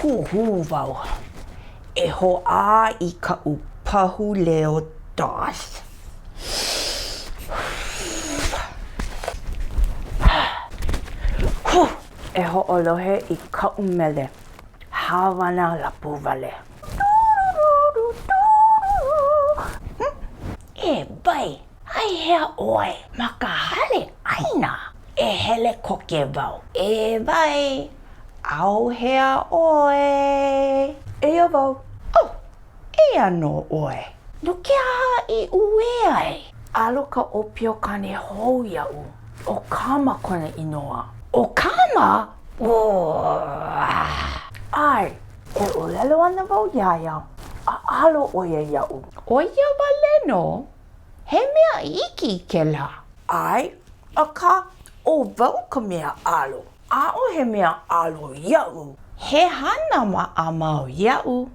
Hu vau. E ho a I ka upahu leo das. E ho olohe I ka umele. Havana lapu vale. E bai, ai hea oe, makahale aina. E hele koke vau. E bai, au hea oe. E vau. Oh, e ano oe. No ke aha I ue ai. Alo ka opio kane hou iau. O kama kona inoa. O kama? Ai, e ulelo ana vau yaya. A alo oia iau. Oia wale no? He mea iki ke la. Ai, a ka o vau ka mea alo. A o he mea alo iau. He hana ma a mau iau.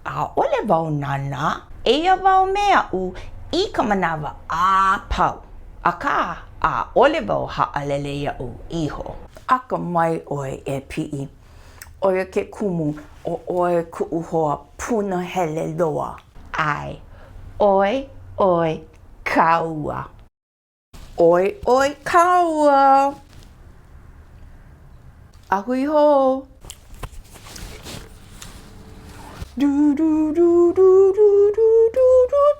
A ole vau nana. Eia vau mea u I ka manawa a pau. A ka a ole vau ha'alele iau iho. Aka mai oe e Piʻi. Oia ke kumu o oe kuʻuhoa puna hele loa. Ai, oi, kaua. Oi, kaua. Ahui ho. Du du du du du du du du